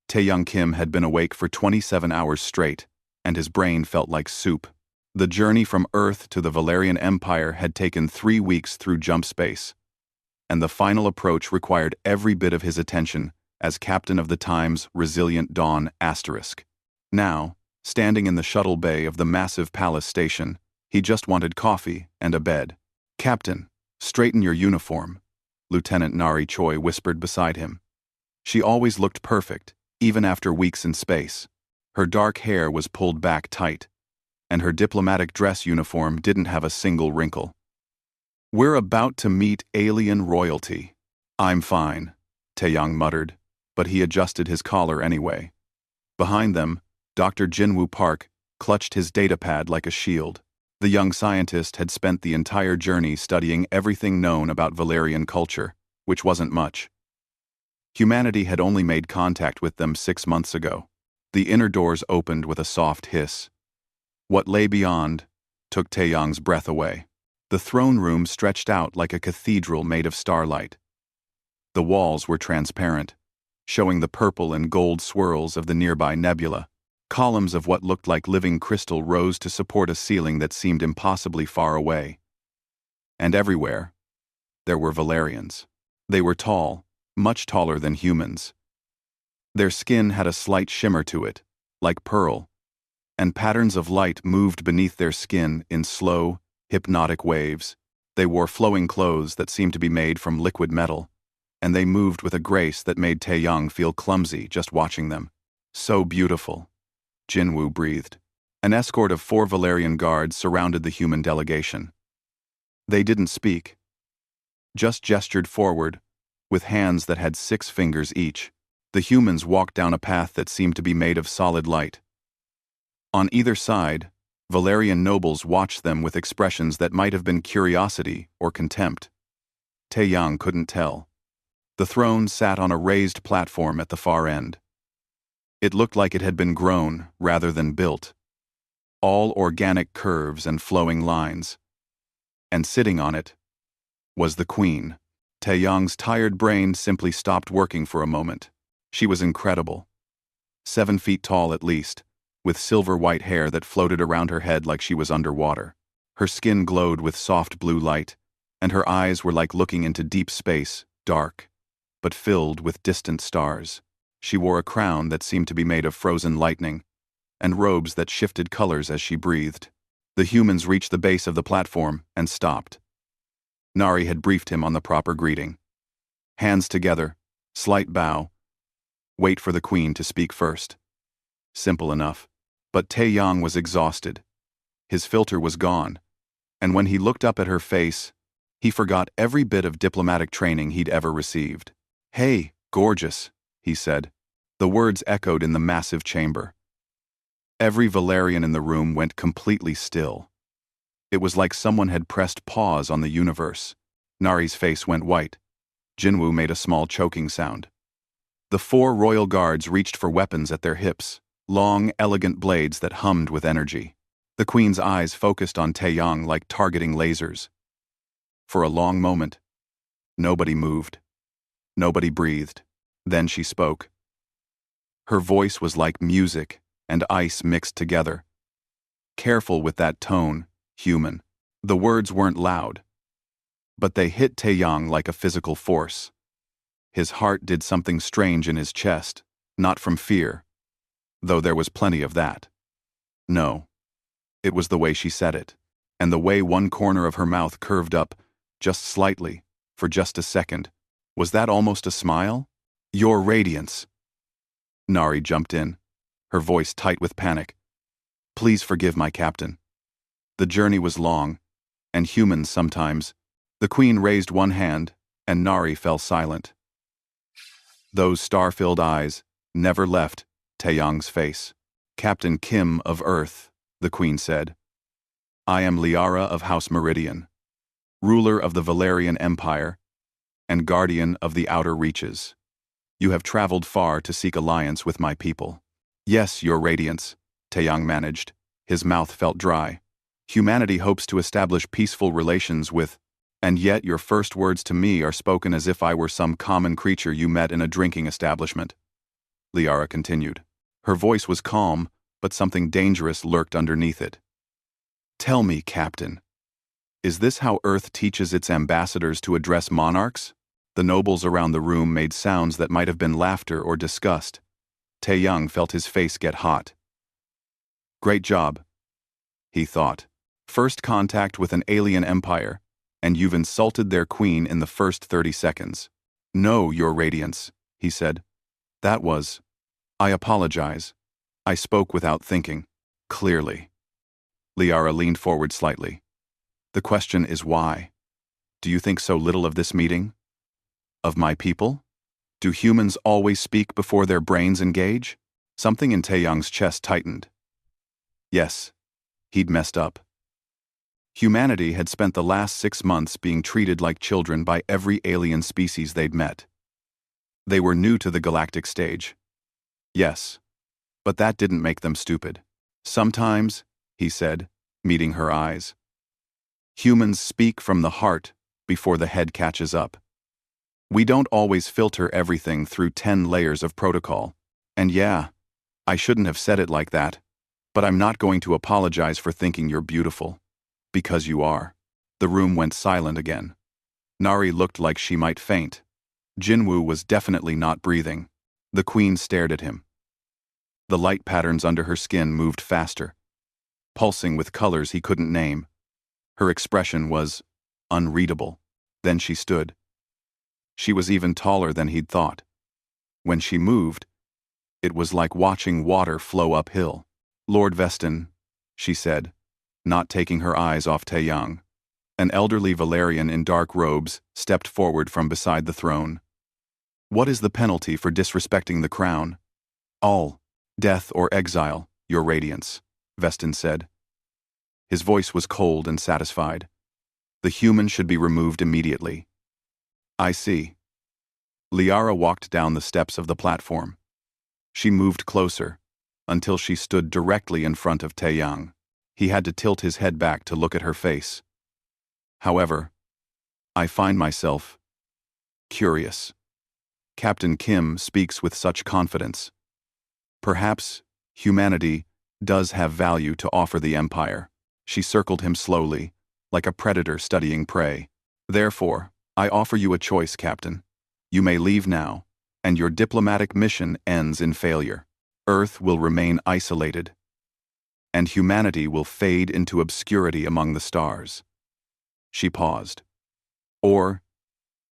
Taeyoung Kim had been awake for 27 hours straight, and his brain felt like soup. The journey from Earth to the Valerian Empire had taken 3 weeks through jump space, and the final approach required every bit of his attention as captain of the Time's Resilient Dawn **. Now, standing in the shuttle bay of the massive palace station, he just wanted coffee and a bed. "Captain, straighten your uniform," Lieutenant Nari Choi whispered beside him. She always looked perfect, even after weeks in space. Her dark hair was pulled back tight, and her diplomatic dress uniform didn't have a single wrinkle. "We're about to meet alien royalty." "I'm fine," Taeyoung muttered, but he adjusted his collar anyway. Behind them, Dr. Jinwoo Park clutched his datapad like a shield. The young scientist had spent the entire journey studying everything known about Valerian culture, which wasn't much. Humanity had only made contact with them 6 months ago. The inner doors opened with a soft hiss. What lay beyond took Taeyoung's breath away. The throne room stretched out like a cathedral made of starlight. The walls were transparent, showing the purple and gold swirls of the nearby nebula. Columns of what looked like living crystal rose to support a ceiling that seemed impossibly far away. And everywhere, there were Valerians. They were tall, much taller than humans. Their skin had a slight shimmer to it, like pearl, and patterns of light moved beneath their skin in slow, hypnotic waves. They wore flowing clothes that seemed to be made from liquid metal, and they moved with a grace that made Taeyoung feel clumsy just watching them. "So beautiful," Jinwoo breathed. An escort of 4 Valerian guards surrounded the human delegation. They didn't speak, just gestured forward, with hands that had 6 fingers each. The humans walked down a path that seemed to be made of solid light. On either side, Valerian nobles watched them with expressions that might have been curiosity or contempt. Taeyoung couldn't tell. The throne sat on a raised platform at the far end. It looked like it had been grown rather than built. All organic curves and flowing lines. And sitting on it was the queen. Taeyoung's tired brain simply stopped working for a moment. She was incredible. 7 feet tall at least, with silver-white hair that floated around her head like she was underwater. Her skin glowed with soft blue light, and her eyes were like looking into deep space, dark, but filled with distant stars. She wore a crown that seemed to be made of frozen lightning, and robes that shifted colors as she breathed. The humans reached the base of the platform and stopped. Nari had briefed him on the proper greeting. Hands together, slight bow, wait for the queen to speak first. Simple enough. But Taeyoung was exhausted. His filter was gone, and when he looked up at her face, he forgot every bit of diplomatic training he'd ever received. "Hey, gorgeous," he said. The words echoed in the massive chamber. Every Valerian in the room went completely still. It was like someone had pressed pause on the universe. Nari's face went white. Jinwoo made a small choking sound. The 4 royal guards reached for weapons at their hips, long, elegant blades that hummed with energy. The queen's eyes focused on Taeyoung like targeting lasers. For a long moment, nobody moved. Nobody breathed. Then she spoke. Her voice was like music and ice mixed together. "Careful with that tone, human." The words weren't loud, but they hit Taeyoung like a physical force. His heart did something strange in his chest, not from fear, though there was plenty of that. No, it was the way she said it, and the way one corner of her mouth curved up, just slightly, for just a second. Was that almost a smile? "Your radiance." Nari jumped in, her voice tight with panic. "Please forgive my captain. The journey was long, and humans sometimes." The queen raised one hand, and Nari fell silent. Those star-filled eyes never left Taeyoung's face. "Captain Kim of Earth," the queen said. "I am Liara of House Meridian, ruler of the Valerian Empire, and guardian of the outer reaches. You have traveled far to seek alliance with my people." "Yes, your radiance," Taeyoung managed. His mouth felt dry. "Humanity hopes to establish peaceful relations with, and yet your first words to me are spoken as if I were some common creature you met in a drinking establishment." Liara continued. Her voice was calm, but something dangerous lurked underneath it. Tell me, Captain, is this how Earth teaches its ambassadors to address monarchs? The nobles around the room made sounds that might have been laughter or disgust. Taeyang felt his face get hot. Great job, he thought. First contact with an alien empire, and you've insulted their queen in the first 30 seconds. No, Your Radiance, he said. That was... I apologize. I spoke without thinking. Clearly. Liara leaned forward slightly. The question is why? Do you think so little of this meeting? Of my people? Do humans always speak before their brains engage? Something in Taeyang's chest tightened. Yes, he'd messed up. Humanity had spent the last 6 months being treated like children by every alien species they'd met. They were new to the galactic stage. Yes, but that didn't make them stupid. Sometimes, he said, meeting her eyes, humans speak from the heart before the head catches up. We don't always filter everything through 10 layers of protocol. And yeah, I shouldn't have said it like that, but I'm not going to apologize for thinking you're beautiful. Because you are. The room went silent again. Nari looked like she might faint. Jinwoo was definitely not breathing. The queen stared at him. The light patterns under her skin moved faster, pulsing with colors he couldn't name. Her expression was unreadable. Then she stood. She was even taller than he'd thought. When she moved, it was like watching water flow uphill. Lord Veston, she said, not taking her eyes off Taeyang. An elderly Valerian in dark robes stepped forward from beside the throne. What is the penalty for disrespecting the crown? All, death or exile, Your Radiance, Veston said. His voice was cold and satisfied. The human should be removed immediately. I see. Liara walked down the steps of the platform. She moved closer, until she stood directly in front of Taeyang. He had to tilt his head back to look at her face. However, I find myself curious. Captain Kim speaks with such confidence. Perhaps humanity does have value to offer the Empire. She circled him slowly, like a predator studying prey. Therefore, I offer you a choice, Captain. You may leave now, and your diplomatic mission ends in failure. Earth will remain isolated, and humanity will fade into obscurity among the stars. She paused. Or,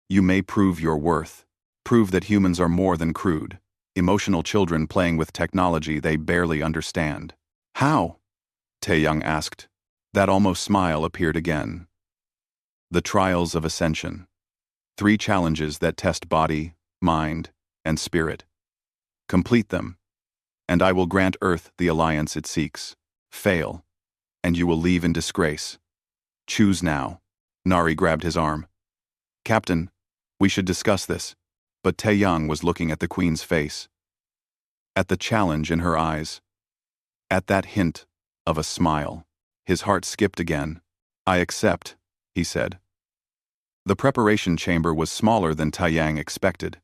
you may prove your worth. Prove that humans are more than crude, emotional children playing with technology they barely understand. How? Taeyang asked. That almost smile appeared again. The trials of ascension. 3 challenges that test body, mind, and spirit. Complete them, and I will grant Earth the alliance it seeks. Fail, and you will leave in disgrace. Choose now. Nari grabbed his arm. Captain, we should discuss this. But Taeyang was looking at the queen's face. At the challenge in her eyes. At that hint of a smile. His heart skipped again. I accept, he said. The preparation chamber was smaller than Taeyang expected.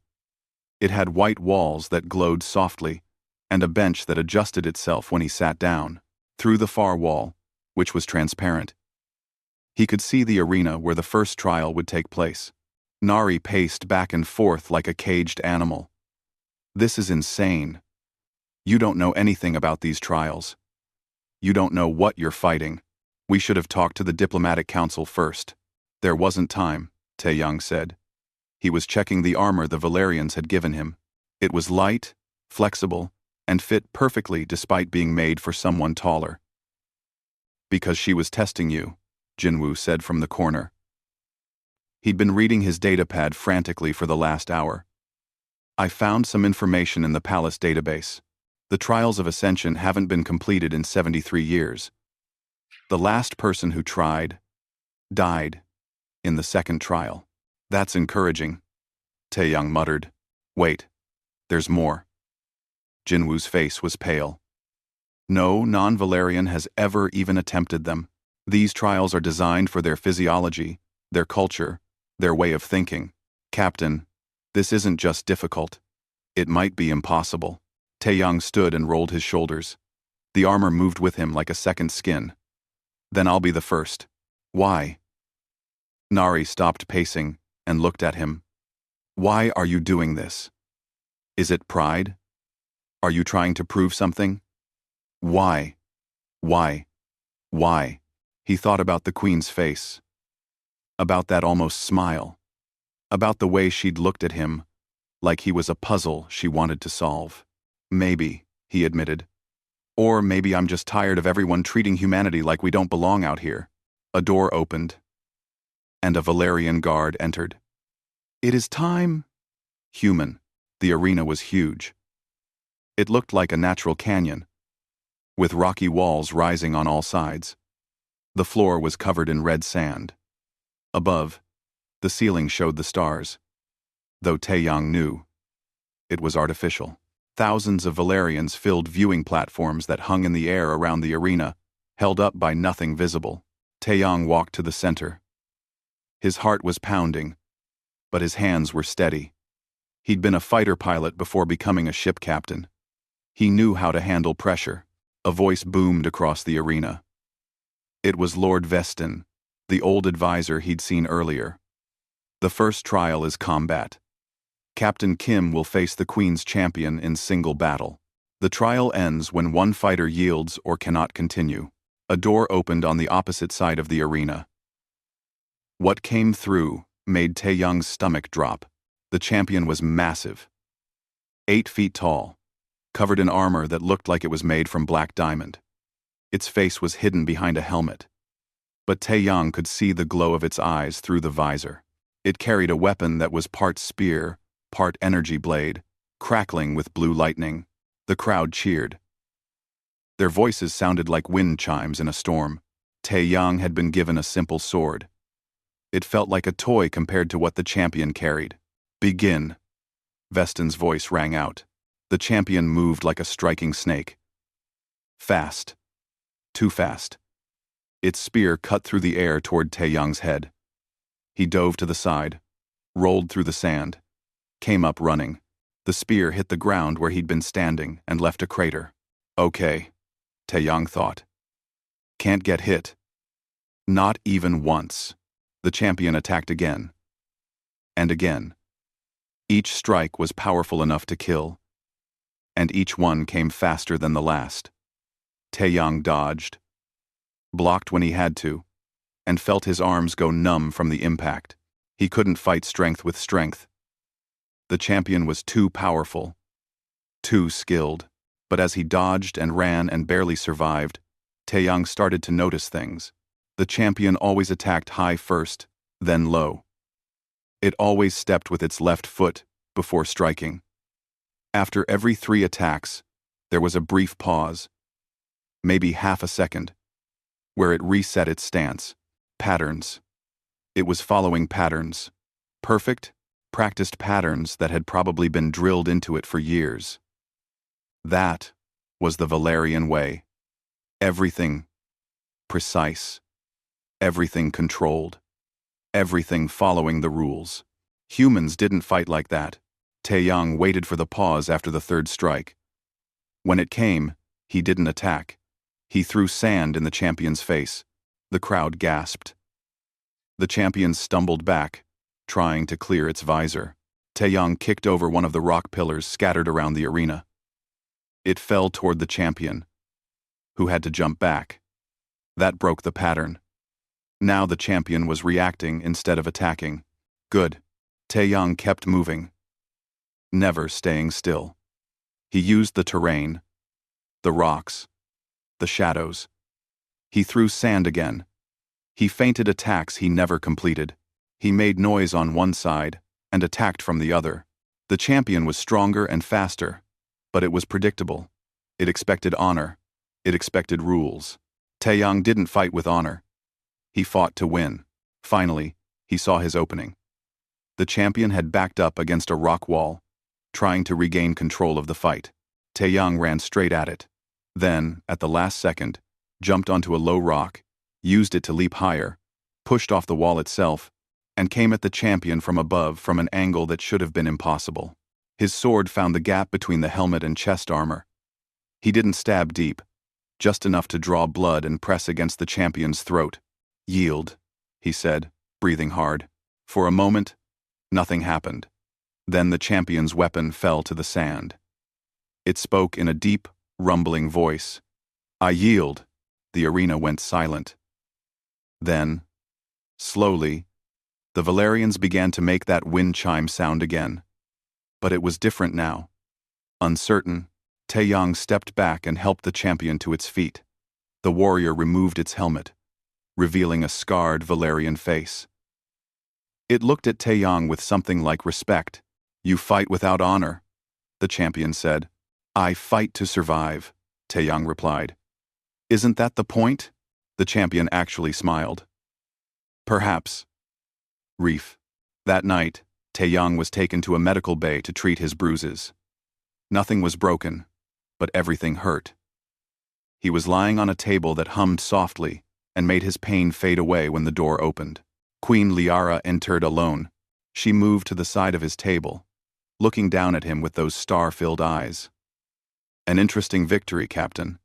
It had white walls that glowed softly, and a bench that adjusted itself when he sat down, through the far wall, which was transparent. He could see the arena where the first trial would take place. Nari paced back and forth like a caged animal. This is insane. You don't know anything about these trials. You don't know what you're fighting. We should have talked to the diplomatic council first. There wasn't time, Taeyang said. He was checking the armor the Valerians had given him. It was light, flexible, and fit perfectly despite being made for someone taller. Because she was testing you, Jinwoo said from the corner. He'd been reading his datapad frantically for the last hour. I found some information in the palace database. The trials of ascension haven't been completed in 73 years. The last person who tried died in the second trial. That's encouraging, Taeyang muttered. Wait, there's more. Jinwoo's face was pale. No non-Valerian has ever even attempted them. These trials are designed for their physiology, their culture, their way of thinking. Captain, this isn't just difficult. It might be impossible. Taeyang stood and rolled his shoulders. The armor moved with him like a second skin. Then I'll be the first. Why? Nari stopped pacing and looked at him. Why are you doing this? Is it pride? Are you trying to prove something? Why? Why? Why? He thought about the queen's face. About that almost smile. About the way she'd looked at him, like he was a puzzle she wanted to solve. Maybe, he admitted. Or maybe I'm just tired of everyone treating humanity like we don't belong out here. A door opened, and a Valerian guard entered. It is time. Human. The arena was huge. It looked like a natural canyon, with rocky walls rising on all sides. The floor was covered in red sand. Above, the ceiling showed the stars, though Taeyang knew it was artificial. Thousands of Valerians filled viewing platforms that hung in the air around the arena, held up by nothing visible. Taeyang walked to the center. His heart was pounding, but his hands were steady. He'd been a fighter pilot before becoming a ship captain. He knew how to handle pressure. A voice boomed across the arena. It was Lord Vestin, the old advisor he'd seen earlier. The first trial is combat. Captain Kim will face the Queen's champion in single battle. The trial ends when one fighter yields or cannot continue. A door opened on the opposite side of the arena. What came through made Taeyang's stomach drop. The champion was massive. 8 feet tall, covered in armor that looked like it was made from black diamond. Its face was hidden behind a helmet, but Taeyang could see the glow of its eyes through the visor. It carried a weapon that was part spear, part energy blade, crackling with blue lightning. The crowd cheered. Their voices sounded like wind chimes in a storm. Taeyang had been given a simple sword. It felt like a toy compared to what the champion carried. Begin. Vestin's voice rang out. The champion moved like a striking snake. Fast. Too fast. Its spear cut through the air toward Taeyang's head. He dove to the side, rolled through the sand, came up running. The spear hit the ground where he'd been standing and left a crater. Okay, Taeyang thought. Can't get hit. Not even once. The champion attacked again. And again. Each strike was powerful enough to kill, and each one came faster than the last. Taeyang dodged, blocked when he had to, and felt his arms go numb from the impact. He couldn't fight strength with strength. The champion was too powerful, too skilled. But as he dodged and ran and barely survived, Taeyang started to notice things. The champion always attacked high first, then low. It always stepped with its left foot before striking. After every 3 attacks, there was a brief pause, maybe half a second, where it reset its stance. Patterns. It was following patterns. Perfect, practiced patterns that had probably been drilled into it for years. That was the Valerian way. Everything precise. Everything controlled. Everything following the rules. Humans didn't fight like that. Taeyang waited for the pause after the 3rd strike. When it came, he didn't attack. He threw sand in the champion's face. The crowd gasped. The champion stumbled back, trying to clear its visor. Taeyang kicked over one of the rock pillars scattered around the arena. It fell toward the champion, who had to jump back. That broke the pattern. Now the champion was reacting instead of attacking. Good. Taeyang kept moving, never staying still. He used the terrain, the rocks, the shadows. He threw sand again. He feinted attacks he never completed. He made noise on one side and attacked from the other. The champion was stronger and faster, but it was predictable. It expected honor. It expected rules. Taeyang didn't fight with honor. He fought to win. Finally, he saw his opening. The champion had backed up against a rock wall, trying to regain control of the fight. Taeyang ran straight at it. Then, at the last second, jumped onto a low rock, used it to leap higher, pushed off the wall itself, and came at the champion from above from an angle that should have been impossible. His sword found the gap between the helmet and chest armor. He didn't stab deep, just enough to draw blood and press against the champion's throat. "Yield," he said, breathing hard. For a moment, nothing happened. Then the champion's weapon fell to the sand. It spoke in a deep, rumbling voice. "I yield." The arena went silent. Then, slowly, the Valerians began to make that wind chime sound again. But it was different now. Uncertain, Taeyang stepped back and helped the champion to its feet. The warrior removed its helmet, revealing a scarred Valerian face. It looked at Taeyang with something like respect. "You fight without honor," the champion said. "I fight to survive," Taeyang replied. "Isn't that the point?" The champion actually smiled. "Perhaps." Reef. That night, Taeyang was taken to a medical bay to treat his bruises. Nothing was broken, but everything hurt. He was lying on a table that hummed softly and made his pain fade away when the door opened. Queen Liara entered alone. She moved to the side of his table, looking down at him with those star-filled eyes. "An interesting victory, Captain."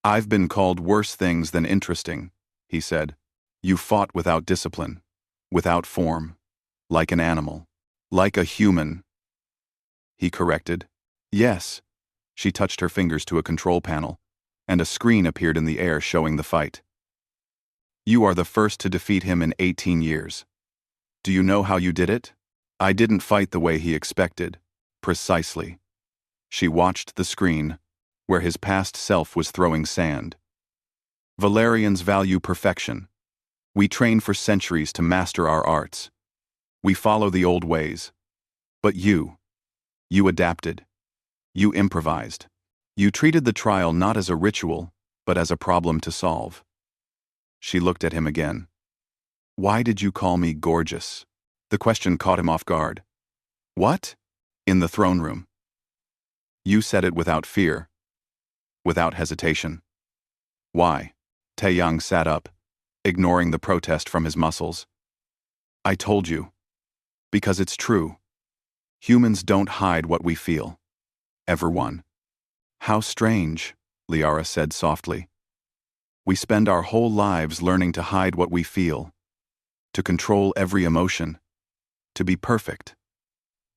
"I've been called worse things than interesting," he said. "You fought without discipline, without form, like an animal, like a human." He corrected. "Yes." She touched her fingers to a control panel, and a screen appeared in the air showing the fight. "You are the first to defeat him in 18 years. Do you know how you did it?" "I didn't fight the way he expected." "Precisely." She watched the screen, where his past self was throwing sand. "Valerians value perfection. We train for centuries to master our arts. We follow the old ways. But you adapted. You improvised. You treated the trial not as a ritual, but as a problem to solve." She looked at him again. "Why did you call me gorgeous?" The question caught him off guard. "What?" "In the throne room. You said it without fear, without hesitation." "Why?" Taeyang sat up, ignoring the protest from his muscles. "I told you. Because it's true. Humans don't hide what we feel. Everyone." "How strange," Liara said softly. "We spend our whole lives learning to hide what we feel, to control every emotion, to be perfect."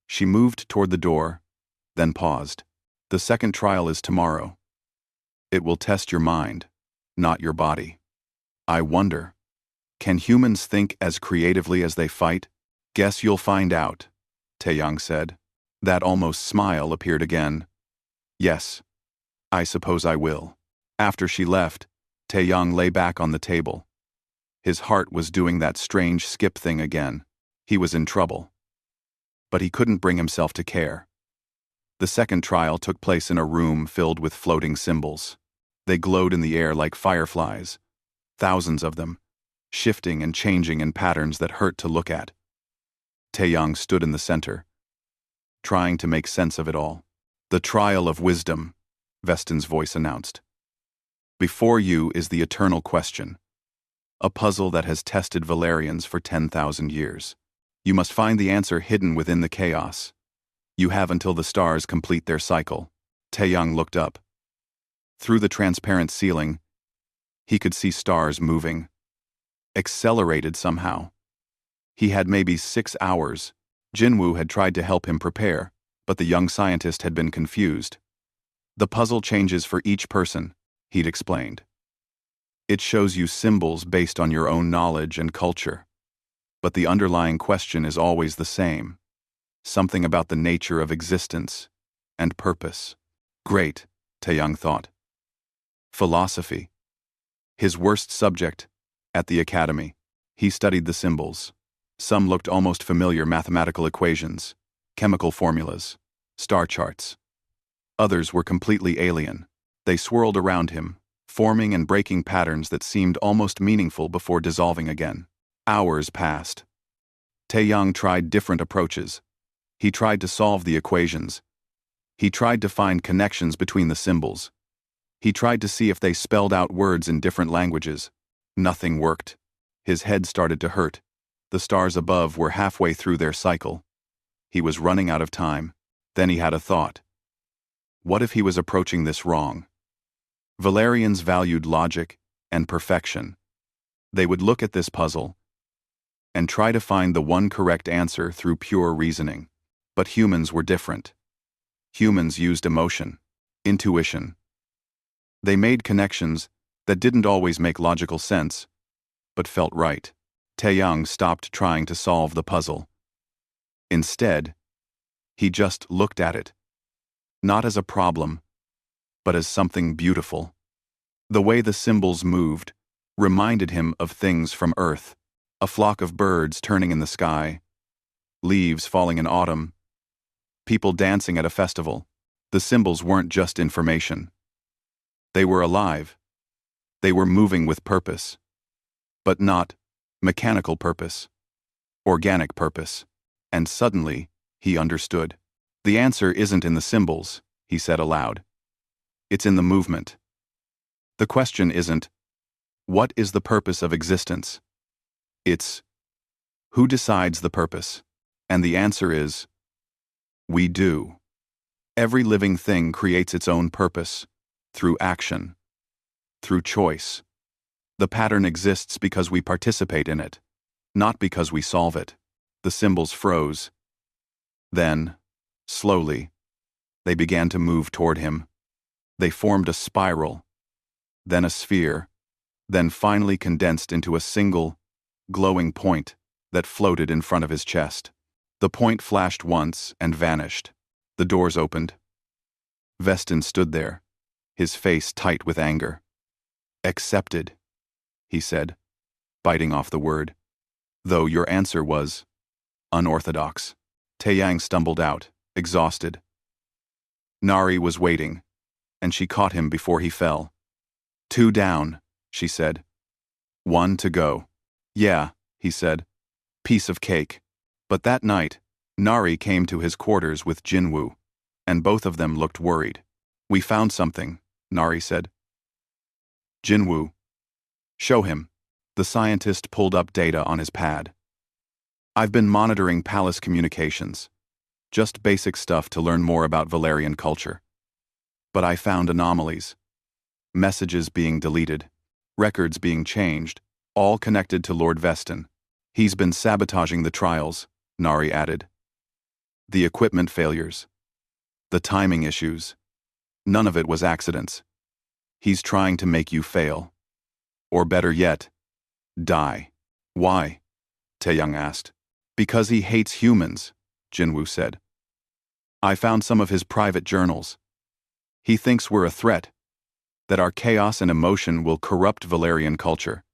She moved toward the door, then paused. "The second trial is tomorrow. It will test your mind, not your body. I wonder, can humans think as creatively as they fight?" "Guess you'll find out," Taeyang said. That almost smile appeared again. "Yes, I suppose I will." After she left, Taeyang lay back on the table. His heart was doing that strange skip thing again. He was in trouble. But he couldn't bring himself to care. The second trial took place in a room filled with floating symbols. They glowed in the air like fireflies, thousands of them, shifting and changing in patterns that hurt to look at. Taeyang stood in the center, trying to make sense of it all. "The trial of wisdom," Vestin's voice announced. "Before you is the eternal question, a puzzle that has tested Valerians for 10,000 years. You must find the answer hidden within the chaos. You have until the stars complete their cycle." Taeyang looked up. Through the transparent ceiling, he could see stars moving, accelerated somehow. He had maybe 6 hours. Jinwoo had tried to help him prepare, but the young scientist had been confused. "The puzzle changes for each person," he'd explained. "It shows you symbols based on your own knowledge and culture. But the underlying question is always the same. Something about the nature of existence and purpose." Great, Taeyang thought. Philosophy. His worst subject, at the academy. He studied the symbols. Some looked almost familiar: mathematical equations, chemical formulas, star charts. Others were completely alien. They swirled around him, forming and breaking patterns that seemed almost meaningful before dissolving again. Hours passed. Taeyang tried different approaches. He tried to solve the equations. He tried to find connections between the symbols. He tried to see if they spelled out words in different languages. Nothing worked. His head started to hurt. The stars above were halfway through their cycle. He was running out of time. Then he had a thought. What if he was approaching this wrong? Valerians valued logic and perfection. They would look at this puzzle and try to find the one correct answer through pure reasoning. But humans were different. Humans used emotion, intuition. They made connections that didn't always make logical sense, but felt right. Taeyang stopped trying to solve the puzzle. Instead, he just looked at it, not as a problem, but as something beautiful. The way the symbols moved reminded him of things from Earth, a flock of birds turning in the sky, leaves falling in autumn, people dancing at a festival. The symbols weren't just information. They were alive. They were moving with purpose. But not mechanical purpose, organic purpose. And suddenly, he understood. The answer isn't in the symbols, he said aloud. It's in the movement. The question isn't, what is the purpose of existence? It's, who decides the purpose? And the answer is, we do. Every living thing creates its own purpose, through action, through choice. The pattern exists because we participate in it, not because we solve it. The symbols froze. Then, slowly, they began to move toward him. They formed a spiral, then a sphere, then finally condensed into a single, glowing point that floated in front of his chest. The point flashed once and vanished. The doors opened. Vestin stood there, his face tight with anger. Accepted, he said, biting off the word. Though your answer was unorthodox. Taeyang stumbled out, exhausted. Nari was waiting, and she caught him before he fell. 2 down, she said. 1 to go. Yeah, he said. Piece of cake. But that night, Nari came to his quarters with Jinwoo, and both of them looked worried. We found something, Nari said. Jinwoo. Show him. The scientist pulled up data on his pad. I've been monitoring palace communications. Just basic stuff to learn more about Valerian culture. But I found anomalies. Messages being deleted, records being changed, all connected to Lord Vestin. He's been sabotaging the trials, Nari added. The equipment failures. The timing issues. None of it was accidents. He's trying to make you fail. Or better yet, die. Why? Taeyang asked. Because he hates humans, Jinwoo said. I found some of his private journals. He thinks we're a threat, that our chaos and emotion will corrupt Valerian culture.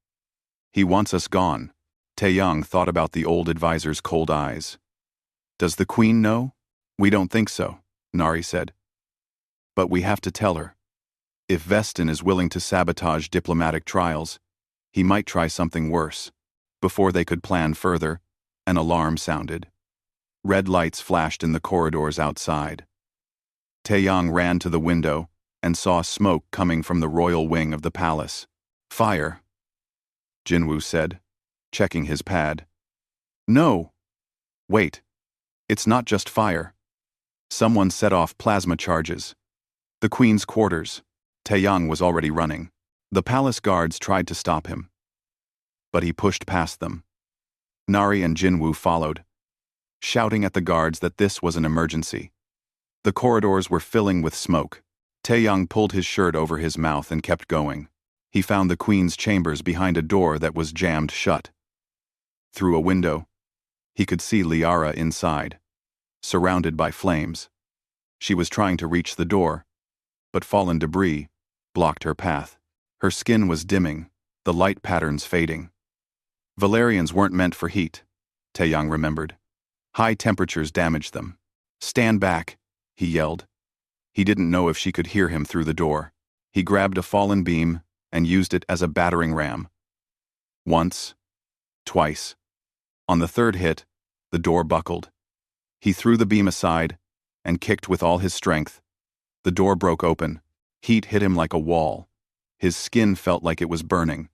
He wants us gone. Taeyang thought about the old advisor's cold eyes. Does the queen know? We don't think so, Nari said. But we have to tell her. If Vestin is willing to sabotage diplomatic trials, he might try something worse. Before they could plan further, an alarm sounded. Red lights flashed in the corridors outside. Taeyang ran to the window and saw smoke coming from the royal wing of the palace. Fire, Jinwoo said, checking his pad. No. Wait. It's not just fire. Someone set off plasma charges. The queen's quarters. Taeyang was already running. The palace guards tried to stop him, but he pushed past them. Nari and Jinwoo followed, shouting at the guards that this was an emergency. The corridors were filling with smoke. Taeyang pulled his shirt over his mouth and kept going. He found the queen's chambers behind a door that was jammed shut. Through a window, he could see Liara inside, surrounded by flames. She was trying to reach the door, but fallen debris blocked her path. Her skin was dimming, the light patterns fading. Valerians weren't meant for heat, Taeyang remembered. High temperatures damaged them. Stand back, he yelled. He didn't know if she could hear him through the door. He grabbed a fallen beam and used it as a battering ram. Once, twice. On the third hit, the door buckled. He threw the beam aside and kicked with all his strength. The door broke open. Heat hit him like a wall. His skin felt like it was burning.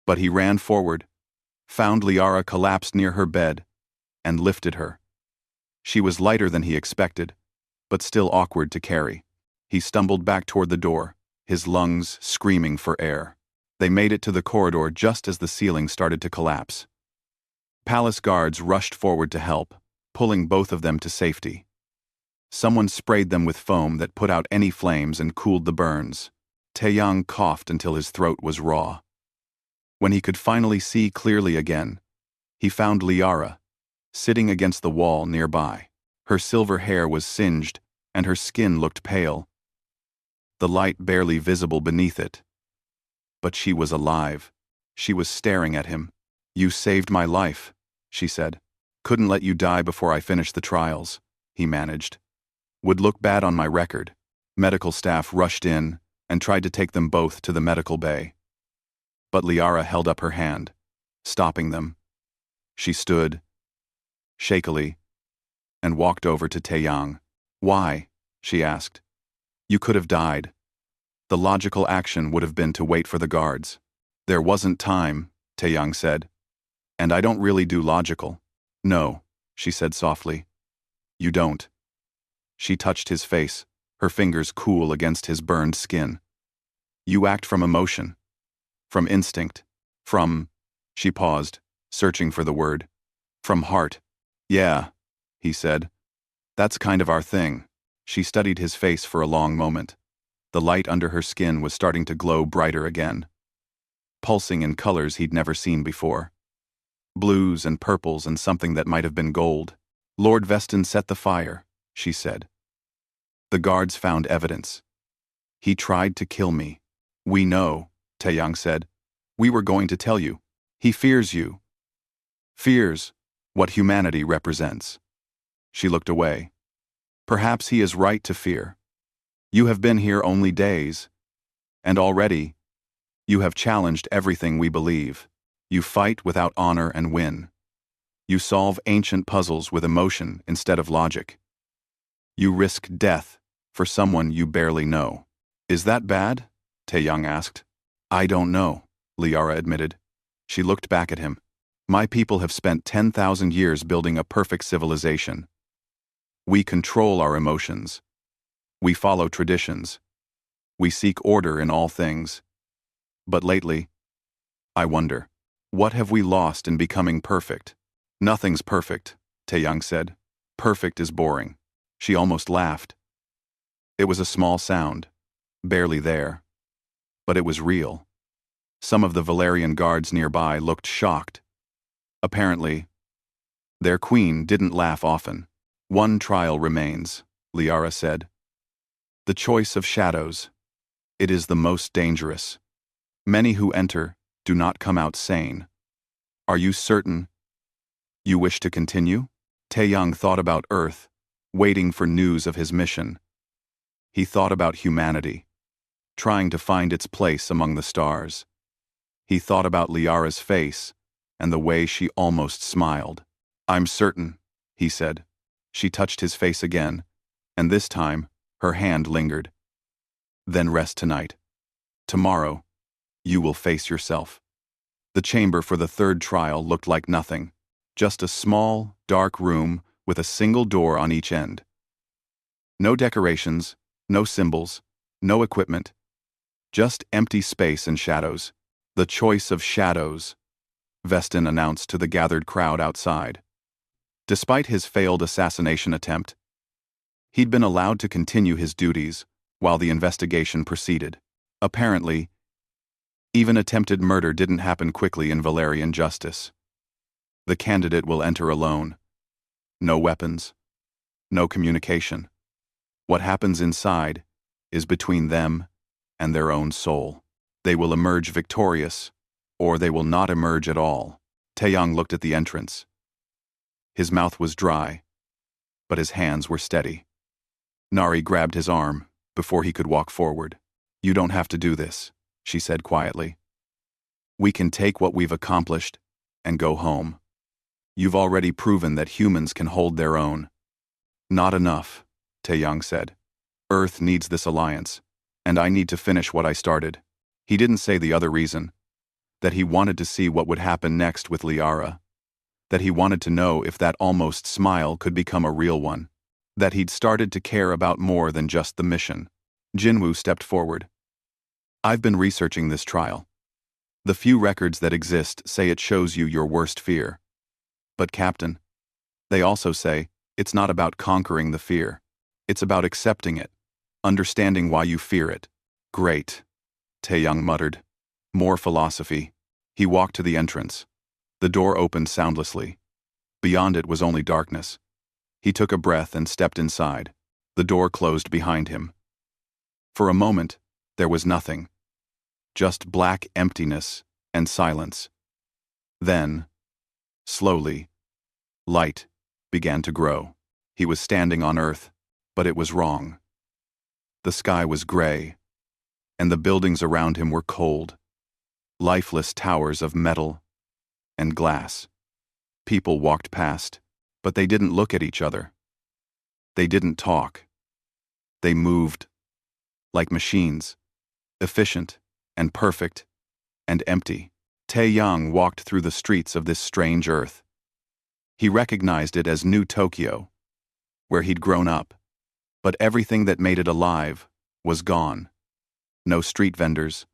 But he ran forward, found Liara collapsed near her bed, and lifted her. She was lighter than he expected, but still awkward to carry. He stumbled back toward the door, his lungs screaming for air. They made it to the corridor just as the ceiling started to collapse. Palace guards rushed forward to help, pulling both of them to safety. Someone sprayed them with foam that put out any flames and cooled the burns. Taeyang coughed until his throat was raw. When he could finally see clearly again, he found Liara, sitting against the wall nearby. Her silver hair was singed, and her skin looked pale, the light barely visible beneath it. But she was alive. She was staring at him. "You saved my life," she said. "Couldn't let you die before I finished the trials," he managed. "Would look bad on my record." Medical staff rushed in and tried to take them both to the medical bay. But Liara held up her hand, stopping them. She stood, shakily, and walked over to Taeyang. "Why?" she asked. "You could have died." The logical action would have been to wait for the guards. "There wasn't time," Taeyang said. "And I don't really do logical." "No," she said softly. "You don't." She touched his face, her fingers cool against his burned skin. "You act from emotion. From instinct. She paused, searching for the word. "From heart." "Yeah," he said. "That's kind of our thing." She studied his face for a long moment. The light under her skin was starting to glow brighter again, pulsing in colors he'd never seen before. Blues and purples and something that might have been gold. "Lord Veston set the fire," she said. "The guards found evidence. He tried to kill me." "We know," Taeyang said. "We were going to tell you. He fears you." "Fears what humanity represents." She looked away. "Perhaps he is right to fear. You have been here only days, and already, you have challenged everything we believe. You fight without honor and win. You solve ancient puzzles with emotion instead of logic. You risk death for someone you barely know." "Is that bad?" Taeyang asked. "I don't know," Liara admitted. She looked back at him. "My people have spent 10,000 years building a perfect civilization. We control our emotions. We follow traditions. We seek order in all things. But lately, I wonder, what have we lost in becoming perfect?" "Nothing's perfect," Taeyang said. "Perfect is boring." She almost laughed. It was a small sound, barely there. But it was real. Some of the Valerian guards nearby looked shocked. Apparently, their queen didn't laugh often. "One trial remains," Liara said. "The choice of shadows. It is the most dangerous. Many who enter do not come out sane. Are you certain you wish to continue?" Taeyang thought about Earth, waiting for news of his mission. He thought about humanity, trying to find its place among the stars. He thought about Liara's face and the way she almost smiled. "I'm certain," he said. She touched his face again, and this time, her hand lingered. "Then rest tonight. Tomorrow, you will face yourself." The chamber for the third trial looked like nothing, just a small, dark room with a single door on each end. No decorations, no symbols, no equipment, just empty space and shadows. "The choice of shadows," Veston announced to the gathered crowd outside. Despite his failed assassination attempt, he'd been allowed to continue his duties while the investigation proceeded. Apparently, even attempted murder didn't happen quickly in Valerian justice. The candidate will enter alone. No weapons, no communication. What happens inside is between them and their own soul. They will emerge victorious, or they will not emerge at all. Taeyang looked at the entrance. His mouth was dry, but his hands were steady. Nari grabbed his arm before he could walk forward. "You don't have to do this," she said quietly. "We can take what we've accomplished and go home. You've already proven that humans can hold their own." "Not enough," Taeyang said. "Earth needs this alliance, and I need to finish what I started." He didn't say the other reason, that he wanted to see what would happen next with Liara, that he wanted to know if that almost smile could become a real one. that he'd started to care about more than just the mission. Jinwoo stepped forward. I've been researching this trial. The few records that exist say it shows you your worst fear. But Captain, they also say it's not about conquering the fear. It's about accepting it, understanding why you fear it. Great, Taeyang muttered. More philosophy. He walked to the entrance. The door opened soundlessly. Beyond it was only darkness. He took a breath and stepped inside. The door closed behind him. For a moment, there was nothing. Just black emptiness and silence. Then, slowly, light began to grow. He was standing on Earth, but it was wrong. The sky was gray, and the buildings around him were cold, lifeless towers of metal and glass. People walked past, but they didn't look at each other. They didn't talk. They moved like machines, efficient and perfect and empty. Taeyang walked through the streets of this strange Earth. He recognized it as New Tokyo, where he'd grown up, but everything that made it alive was gone. No street vendors,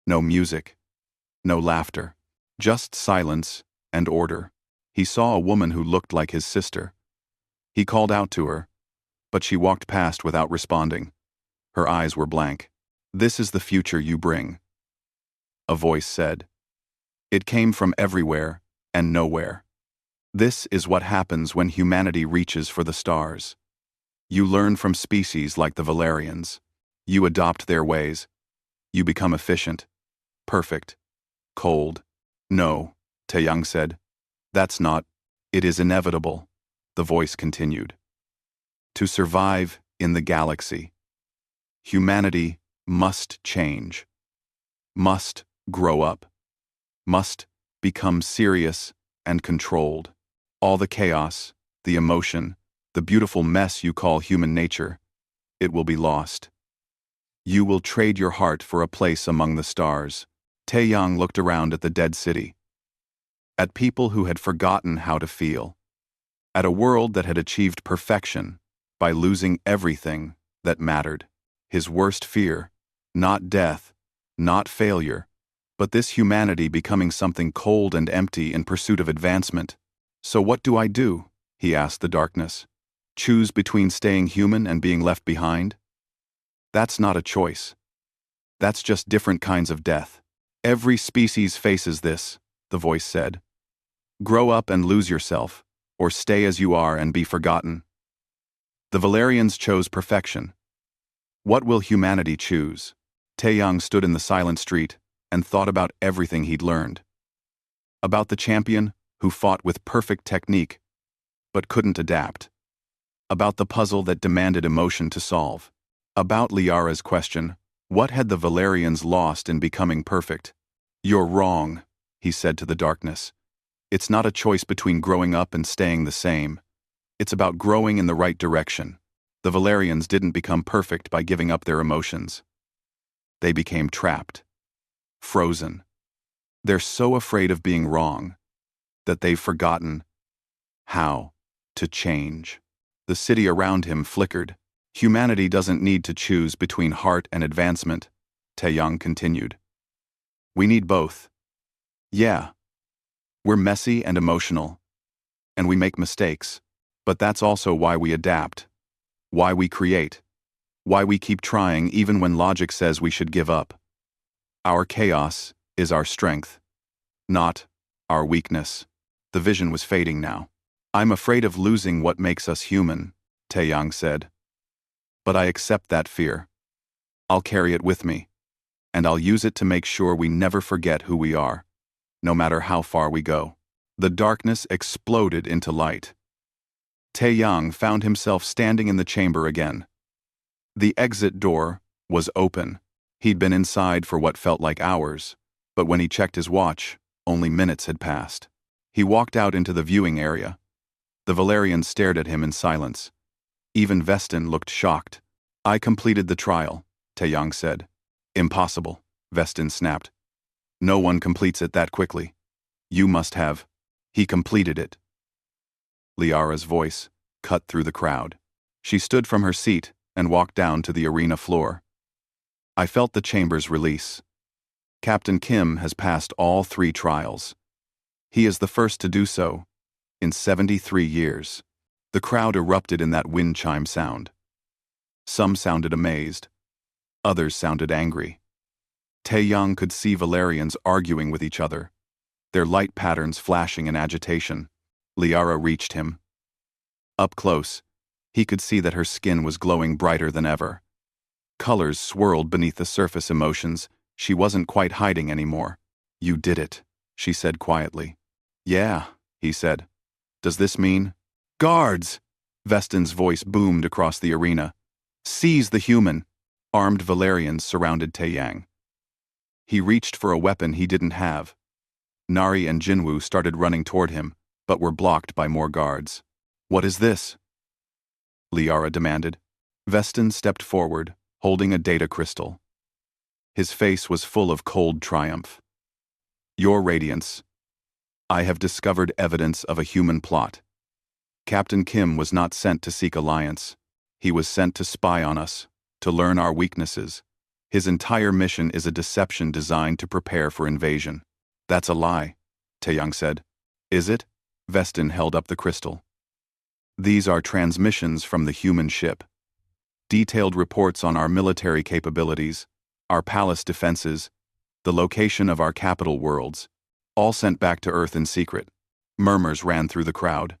no music, no laughter, just silence and order. He saw a woman who looked like his sister. He called out to her, but she walked past without responding. Her eyes were blank. This is the future you bring, a voice said. It came from everywhere and nowhere. This is what happens when humanity reaches for the stars. You learn from species like the Valerians. You adopt their ways. You become efficient, perfect, cold. No, Taeyang said. That's not. It is inevitable, the voice continued. To survive in the galaxy, humanity must change, must grow up, must become serious and controlled. All the chaos, the emotion, the beautiful mess you call human nature, it will be lost. You will trade your heart for a place among the stars. Taeyang looked around at the dead city, at people who had forgotten how to feel, at a world that had achieved perfection by losing everything that mattered. His worst fear, not death, not failure, but this humanity becoming something cold and empty in pursuit of advancement. So what do I do? He asked the darkness. Choose between staying human and being left behind? That's not a choice. That's just different kinds of death. Every species faces this, the voice said. Grow up and lose yourself, or stay as you are and be forgotten. The Valerians chose perfection. What will humanity choose? Taeyang stood in the silent street and thought about everything he'd learned. About the champion who fought with perfect technique, but couldn't adapt. About the puzzle that demanded emotion to solve. About Liara's question, what had the Valerians lost in becoming perfect? You're wrong, he said to the darkness. It's not a choice between growing up and staying the same. It's about growing in the right direction. The Valerians didn't become perfect by giving up their emotions. They became trapped, frozen. They're so afraid of being wrong that they've forgotten how to change. The city around him flickered. Humanity doesn't need to choose between heart and advancement, Taeyang continued. We need both. Yeah, we're messy and emotional, and we make mistakes, but that's also why we adapt, why we create, why we keep trying even when logic says we should give up. Our chaos is our strength, not our weakness. The vision was fading now. I'm afraid of losing what makes us human, Taeyang said. But I accept that fear. I'll carry it with me, and I'll use it to make sure we never forget who we are, no matter how far we go. The darkness exploded into light. Taeyang found himself standing in the chamber again. The exit door was open. He'd been inside for what felt like hours, but when he checked his watch, only minutes had passed. He walked out into the viewing area. The Valerians stared at him in silence. Even Vestin looked shocked. I completed the trial, Taeyang said. Impossible, Vestin snapped. No one completes it that quickly. You must have. He completed it. Liara's voice cut through the crowd. She stood from her seat and walked down to the arena floor. I felt the chamber's release. Captain Kim has passed all 3 trials. He is the first to do so in 73 years. The crowd erupted in that wind chime sound. Some sounded amazed. Others sounded angry. Taeyang could see Valerians arguing with each other, their light patterns flashing in agitation. Liara reached him. Up close, he could see that her skin was glowing brighter than ever. Colors swirled beneath the surface emotions. She wasn't quite hiding anymore. "You did it," she said quietly. "Yeah," he said. "Does this mean—" "Guards!" Vestin's voice boomed across the arena. "Seize the human!" Armed Valerians surrounded Taeyang. He reached for a weapon he didn't have. Nari and Jinwoo started running toward him, but were blocked by more guards. "What is this?" Liara demanded. Vestin stepped forward, holding a data crystal. His face was full of cold triumph. "Your Radiance. I have discovered evidence of a human plot. Captain Kim was not sent to seek alliance. He was sent to spy on us, to learn our weaknesses. His entire mission is a deception designed to prepare for invasion." "That's a lie," Taeyang said. "Is it?" Vestin held up the crystal. "These are transmissions from the human ship. Detailed reports on our military capabilities, our palace defenses, the location of our capital worlds, all sent back to Earth in secret." Murmurs ran through the crowd.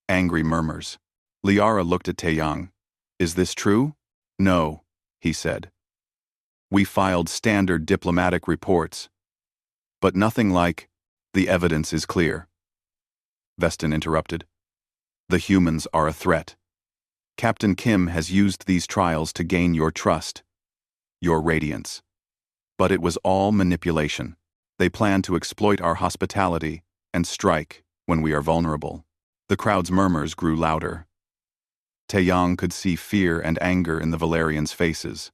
Angry murmurs. Liara looked at Taeyang. "Is this true?" "No," he said. "We filed standard diplomatic reports. But nothing like, the evidence is clear." Vestin interrupted. "The humans are a threat. Captain Kim has used these trials to gain your trust, your Radiance. But it was all manipulation. They plan to exploit our hospitality and strike when we are vulnerable." The crowd's murmurs grew louder. Taeyang could see fear and anger in the Valerians' faces.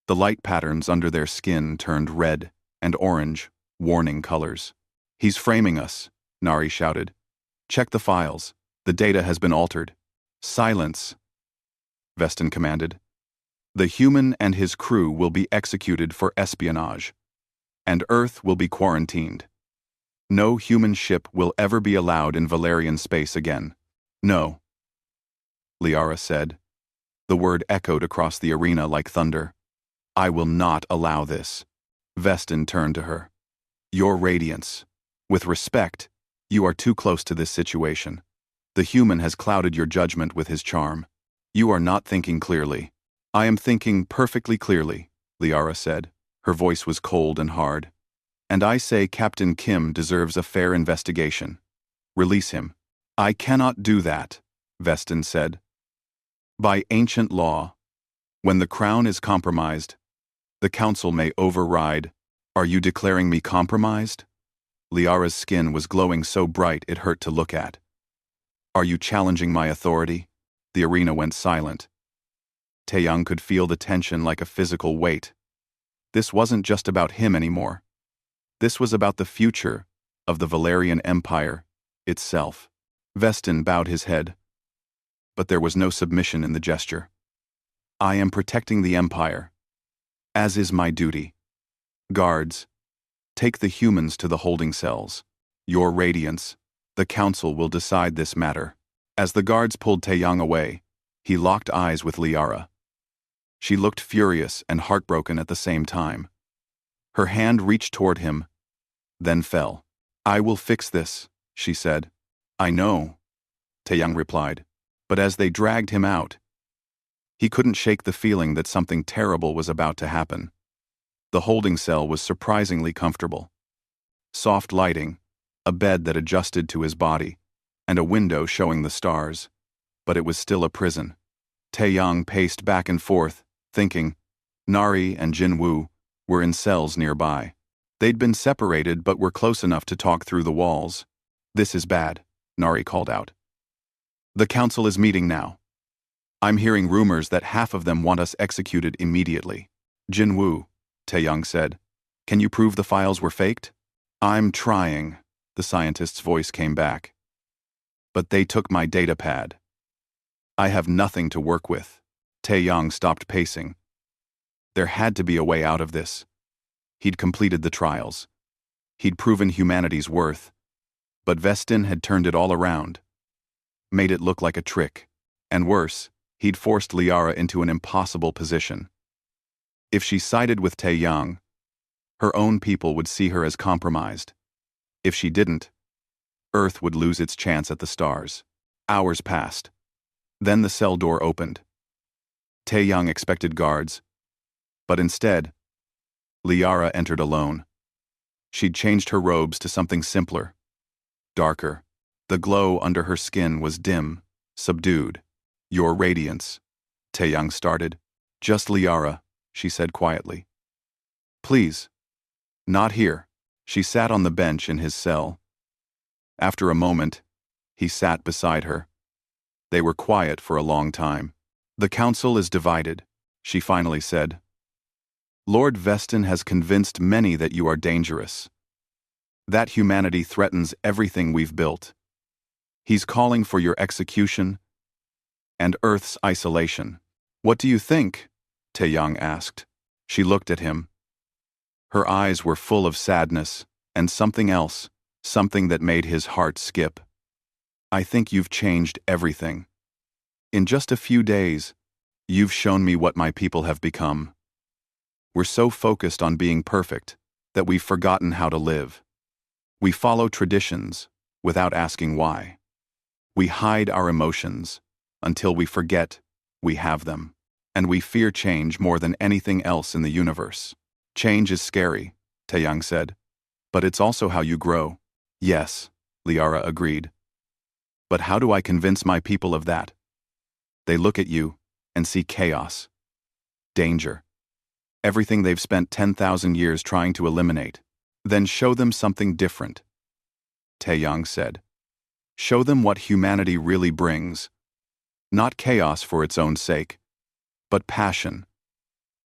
The light patterns under their skin turned red and orange, warning colors. "He's framing us," Nari shouted. "Check the files. The data has been altered." "Silence," Vestin commanded. "The human and his crew will be executed for espionage, and Earth will be quarantined. No human ship will ever be allowed in Valerian space again." "No," Liara said. The word echoed across the arena like thunder. "I will not allow this." Vestin turned to her. "Your Radiance. With respect, you are too close to this situation. The human has clouded your judgment with his charm. You are not thinking clearly." "I am thinking perfectly clearly," Liara said. Her voice was cold and hard. "And I say Captain Kim deserves a fair investigation. Release him." "I cannot do that," Vestin said. "By ancient law, when the crown is compromised, the council may override." "Are you declaring me compromised?" Liara's skin was glowing so bright it hurt to look at. "Are you challenging my authority?" The arena went silent. Taeyang could feel the tension like a physical weight. This wasn't just about him anymore. This was about the future of the Valerian Empire itself. Vestin bowed his head, but there was no submission in the gesture. "I am protecting the Empire, as is my duty. Guards, take the humans to the holding cells. Your Radiance, the Council will decide this matter." As the guards pulled Taeyang away, he locked eyes with Liara. She looked furious and heartbroken at the same time. Her hand reached toward him, then fell. "I will fix this," she said. "I know," Taeyang replied, but as they dragged him out, he couldn't shake the feeling that something terrible was about to happen. The holding cell was surprisingly comfortable. Soft lighting, a bed that adjusted to his body, and a window showing the stars. But it was still a prison. Taeyang paced back and forth, thinking. Nari and Jinwoo were in cells nearby. They'd been separated but were close enough to talk through the walls. "This is bad," Nari called out. "The council is meeting now. I'm hearing rumors that half of them want us executed immediately." "Jinwoo," Taeyang said, "can you prove the files were faked?" "I'm trying," the scientist's voice came back. "But they took my data pad." I have nothing to work with. Taeyang stopped pacing. There had to be a way out of this. He'd completed the trials. He'd proven humanity's worth. But Vestin had turned it all around. Made it look like a trick. And worse, he'd forced Liara into an impossible position. If she sided with Taeyang, her own people would see her as compromised. If she didn't, Earth would lose its chance at the stars. Hours passed. Then the cell door opened. Taeyang expected guards, but instead, Liara entered alone. She'd changed her robes to something simpler, darker. The glow under her skin was dim, subdued. Your radiance, Taeyang started. Just Liara, she said quietly. Please. Not here. She sat on the bench in his cell. After a moment, he sat beside her. They were quiet for a long time. The council is divided, she finally said. Lord Vestin has convinced many that you are dangerous. That humanity threatens everything we've built. He's calling for your execution and Earth's isolation. What do you think? Taeyang asked. She looked at him. Her eyes were full of sadness and something else, something that made his heart skip. I think you've changed everything. In just a few days, you've shown me what my people have become. We're so focused on being perfect that we've forgotten how to live. We follow traditions without asking why. We hide our emotions until we forget we have them. And we fear change more than anything else in the universe. Change is scary, Taeyang said. But it's also how you grow. Yes, Liara agreed. But how do I convince my people of that? They look at you and see chaos, danger, everything they've spent 10,000 years trying to eliminate. Then show them something different, Taeyang said. Show them what humanity really brings. Not chaos for its own sake, but passion,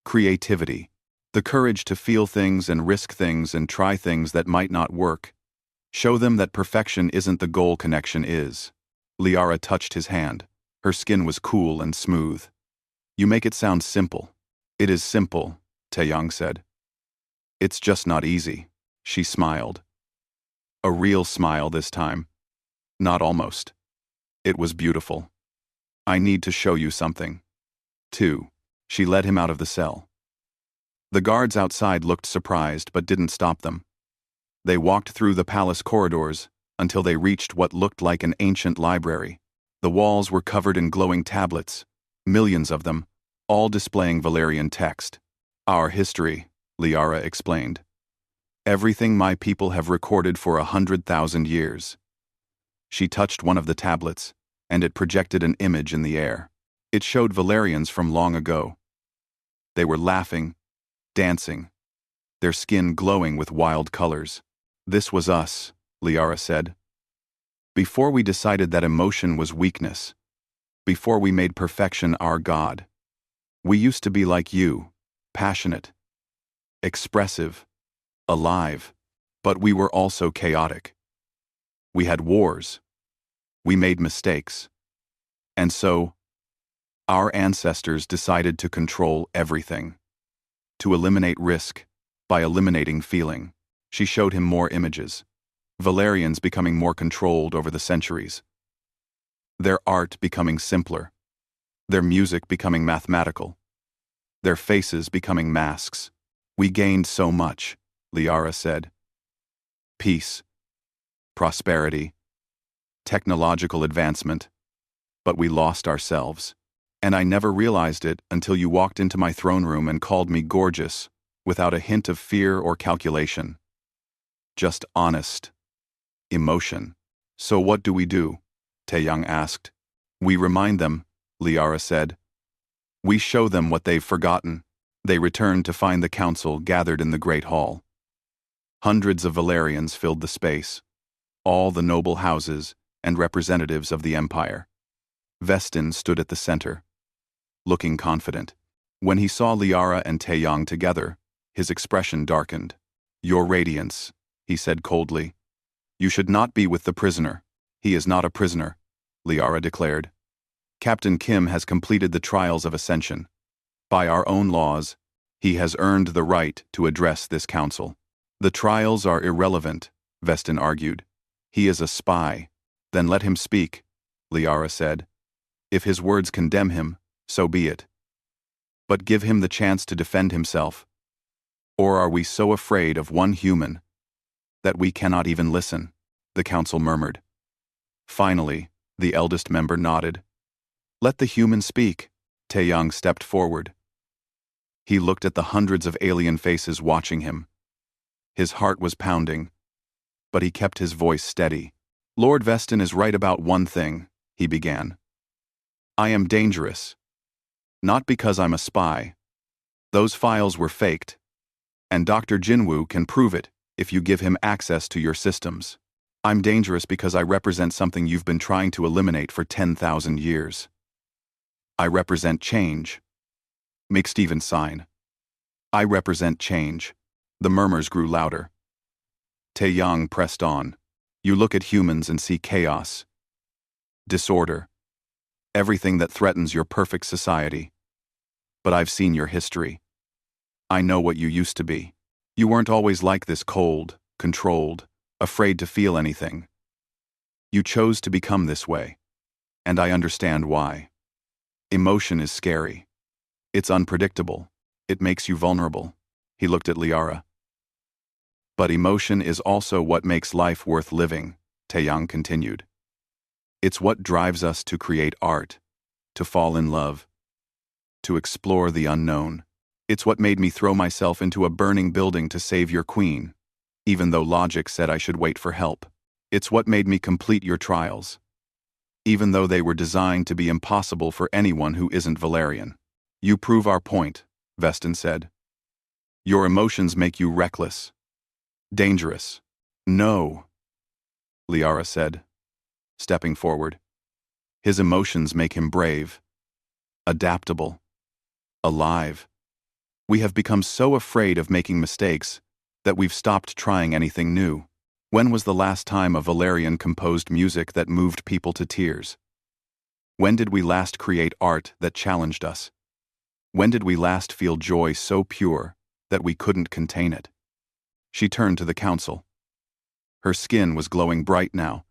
creativity, the courage to feel things and risk things and try things that might not work. Show them that perfection isn't the goal, connection is. Liara touched his hand. Her skin was cool and smooth. You make it sound simple. It is simple, Taeyang said. It's just not easy. She smiled. A real smile this time. Not almost. It was beautiful. I need to show you something. 2. She led him out of the cell. The guards outside looked surprised but didn't stop them. They walked through the palace corridors until they reached what looked like an ancient library. The walls were covered in glowing tablets, millions of them, all displaying Valerian text. Our history, Liara explained. Everything my people have recorded for 100,000 years. She touched one of the tablets, and it projected an image in the air. It showed Valerians from long ago. They were laughing, dancing, their skin glowing with wild colors. This was us, Liara said. Before we decided that emotion was weakness, before we made perfection our god, we used to be like you, passionate, expressive, alive, but we were also chaotic. We had wars. We made mistakes. And so, our ancestors decided to control everything, to eliminate risk by eliminating feeling. She showed him more images. Valerians becoming more controlled over the centuries. Their art becoming simpler. Their music becoming mathematical. Their faces becoming masks. We gained so much, Liara said. Peace, prosperity, technological advancement. But we lost ourselves. And I never realized it until you walked into my throne room and called me gorgeous, without a hint of fear or calculation. Just honest. Emotion. So what do we do? Taeyang asked. We remind them, Liara said. We show them what they've forgotten. They returned to find the council gathered in the great hall. Hundreds of Valerians filled the space, all the noble houses and representatives of the empire. Vestin stood at the center, looking confident. When he saw Liara and Taeyang together, his expression darkened. Your radiance, he said coldly. You should not be with the prisoner. He is not a prisoner, Liara declared. Captain Kim has completed the trials of ascension. By our own laws, he has earned the right to address this council. The trials are irrelevant, Vestin argued. He is a spy. Then let him speak, Liara said. If his words condemn him, so be it. But give him the chance to defend himself. Or are we so afraid of one human that we cannot even listen? The council murmured. Finally, the eldest member nodded. Let the human speak. Taeyang stepped forward. He looked at the hundreds of alien faces watching him. His heart was pounding, but he kept his voice steady. Lord Vestin is right about one thing, he began. I am dangerous. Not because I'm a spy. Those files were faked, and Dr. Jinwoo can prove it if you give him access to your systems. I'm dangerous because I represent something you've been trying to eliminate for 10,000 years. I represent change. Make Steven sign. I represent change. The murmurs grew louder. Taeyang pressed on. You look at humans and see chaos. Disorder. Everything that threatens your perfect society. But I've seen your history. I know what you used to be. You weren't always like this, cold, controlled, afraid to feel anything. You chose to become this way, and I understand why. Emotion is scary. It's unpredictable. It makes you vulnerable. He looked at Liara. But emotion is also what makes life worth living, Taeyang continued. It's what drives us to create art, to fall in love, to explore the unknown. It's what made me throw myself into a burning building to save your queen, even though logic said I should wait for help. It's what made me complete your trials, even though they were designed to be impossible for anyone who isn't Valerian. You prove our point, Vestin said. Your emotions make you reckless. Dangerous. No, Liara said, stepping forward. His emotions make him brave, adaptable, alive. We have become so afraid of making mistakes that we've stopped trying anything new. When was the last time a Valerian composed music that moved people to tears? When did we last create art that challenged us? When did we last feel joy so pure that we couldn't contain it? She turned to the council. Her skin was glowing bright now,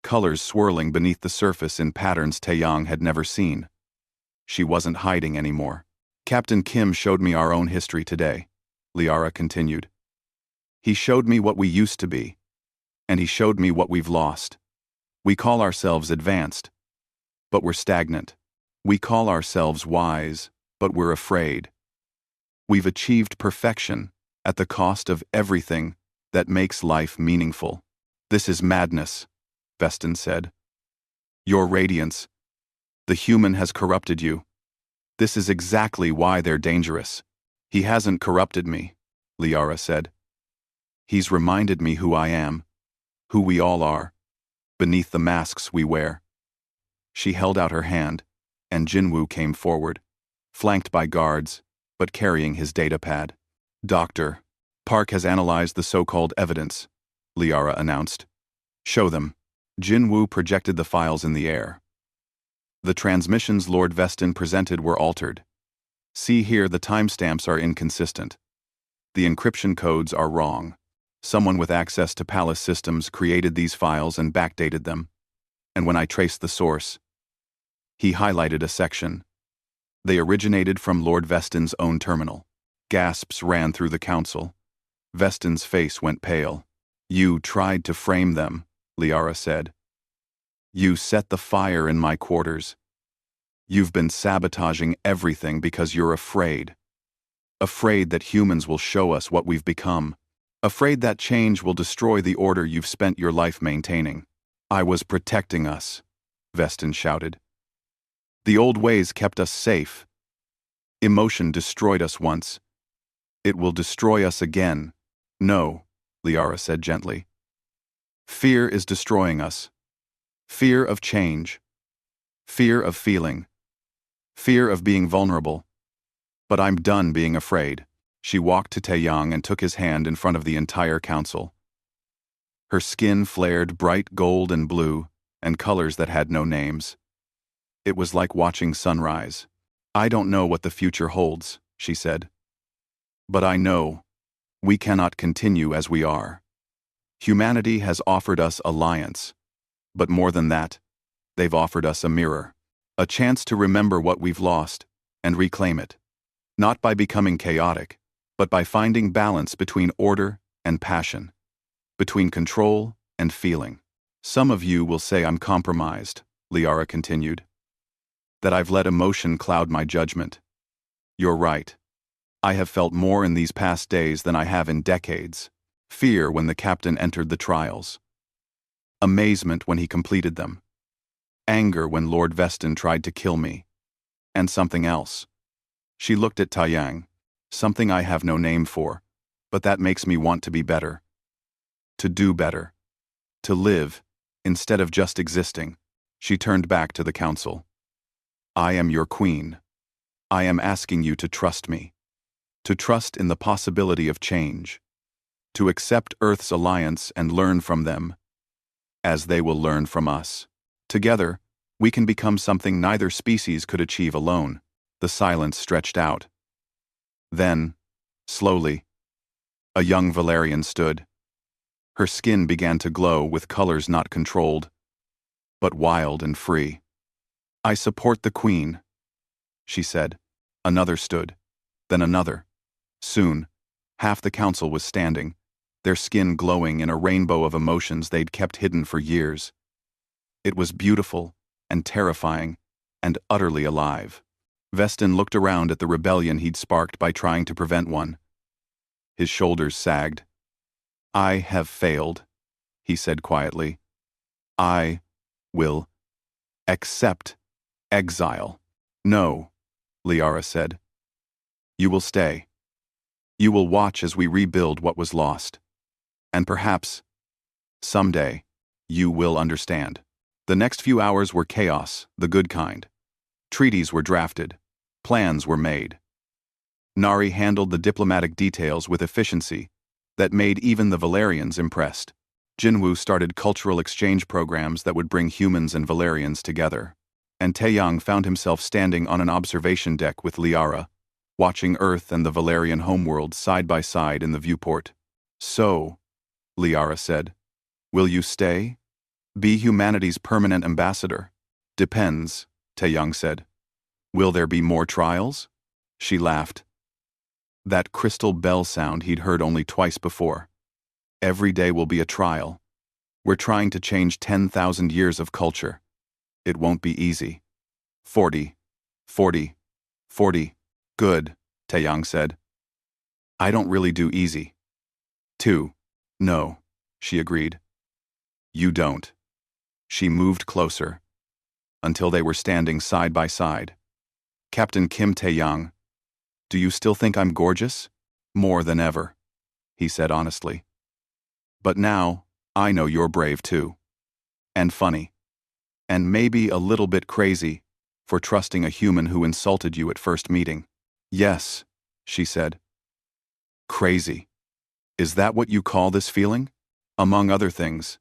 colors swirling beneath the surface in patterns Taeyang had never seen. She wasn't hiding anymore. Captain Kim showed me our own history today, Liara continued. He showed me what we used to be, and he showed me what we've lost. We call ourselves advanced, but we're stagnant. We call ourselves wise, but we're afraid. We've achieved perfection at the cost of everything that makes life meaningful. This is madness, Vestin said. Your radiance. The human has corrupted you. This is exactly why they're dangerous. He hasn't corrupted me, Liara said. He's reminded me who I am, who we all are, beneath the masks we wear. She held out her hand, and Jinwoo came forward, flanked by guards, but carrying his datapad. Doctor, Park has analyzed the so-called evidence, Liara announced. Show them. Jinwoo projected the files in the air. The transmissions Lord Vestin presented were altered. See here, the timestamps are inconsistent. The encryption codes are wrong. Someone with access to Palace systems created these files and backdated them. And when I traced the source, he highlighted a section. They originated from Lord Vestin's own terminal. Gasps ran through the council. Vestin's face went pale. You tried to frame them, Liara said. You set the fire in my quarters. You've been sabotaging everything because you're afraid. Afraid that humans will show us what we've become. Afraid that change will destroy the order you've spent your life maintaining. I was protecting us, Vestin shouted. The old ways kept us safe. Emotion destroyed us once. It will destroy us again. No, Liara said gently. Fear is destroying us. Fear of change. Fear of feeling. Fear of being vulnerable. But I'm done being afraid. She walked to Taeyang and took his hand in front of the entire council. Her skin flared bright gold and blue, and colors that had no names. It was like watching sunrise. "I don't know what the future holds," she said. "But I know we cannot continue as we are. Humanity has offered us alliance, but more than that, they've offered us a mirror. A chance to remember what we've lost and reclaim it. Not by becoming chaotic, but by finding balance between order and passion, between control and feeling. Some of you will say I'm compromised," Liara continued, "that I've let emotion cloud my judgment. You're right. I have felt more in these past days than I have in decades. Fear when the captain entered the trials. Amazement when he completed them. Anger when Lord Veston tried to kill me. And something else." She looked at Taiyang. "Something I have no name for, but that makes me want to be better. To do better. To live, instead of just existing." She turned back to the council. "I am your queen. I am asking you to trust me. To trust in the possibility of change. To accept Earth's alliance and learn from them, as they will learn from us. Together, we can become something neither species could achieve alone." The silence stretched out. Then, slowly, a young Valerian stood. Her skin began to glow with colors not controlled, but wild and free. "I support the queen," she said. Another stood, then another. Soon, half the council was standing, their skin glowing in a rainbow of emotions they'd kept hidden for years. It was beautiful and terrifying and utterly alive. Veston looked around at the rebellion he'd sparked by trying to prevent one. His shoulders sagged. "I have failed," he said quietly. "I will accept exile." "No," Liara said. "You will stay. You will watch as we rebuild what was lost. And perhaps, someday, you will understand." The next few hours were chaos, the good kind. Treaties were drafted. Plans were made. Nari handled the diplomatic details with efficiency that made even the Valerians impressed. Jinwu started cultural exchange programs that would bring humans and Valerians together. And Taeyang found himself standing on an observation deck with Liara, watching Earth and the Valerian homeworld side by side in the viewport. "So," Liara said, "will you stay? Be humanity's permanent ambassador?" "Depends," Taeyang said. "Will there be more trials?" She laughed. That crystal bell sound he'd heard only twice before. "Every day will be a trial. We're trying to change 10,000 years of culture. It won't be easy." 40, 40, 40. "Good," Taeyang said. "I don't really do easy." 2. "No," she agreed. "You don't." She moved closer, until they were standing side by side. "Captain Kim Taeyang, do you still think I'm gorgeous?" "More than ever," he said honestly. "But now, I know you're brave too. And funny. And maybe a little bit crazy for trusting a human who insulted you at first meeting." "Yes," she said. "Crazy. Is that what you call this feeling?" "Among other things,"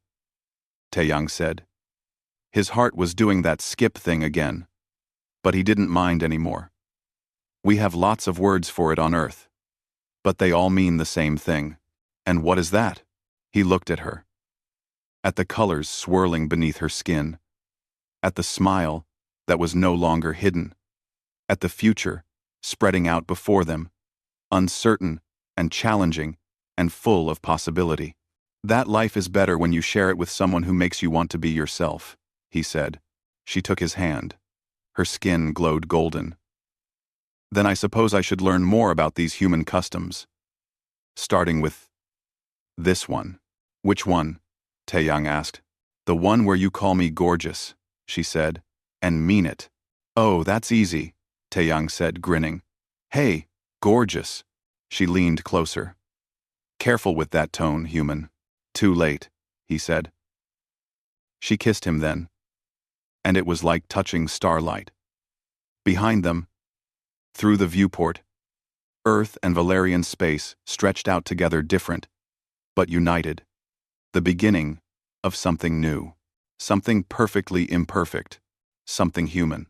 Taeyang said. His heart was doing that skip thing again, but he didn't mind anymore. "We have lots of words for it on Earth, but they all mean the same thing." "And what is that?" He looked at her. At the colors swirling beneath her skin. At the smile that was no longer hidden. At the future spreading out before them, uncertain and challenging and full of possibility. "That life is better when you share it with someone who makes you want to be yourself," he said. She took his hand. Her skin glowed golden. "Then I suppose I should learn more about these human customs. Starting with this one." "Which one?" Taeyang asked. "The one where you call me gorgeous," she said, "and mean it." "Oh, that's easy," Taeyang said, grinning. "Hey, gorgeous." She leaned closer. "Careful with that tone, human." "Too late," he said. She kissed him then, and it was like touching starlight. Behind them, through the viewport, Earth and Valerian space stretched out together, different, but united. The beginning of something new. Something perfectly imperfect. something human.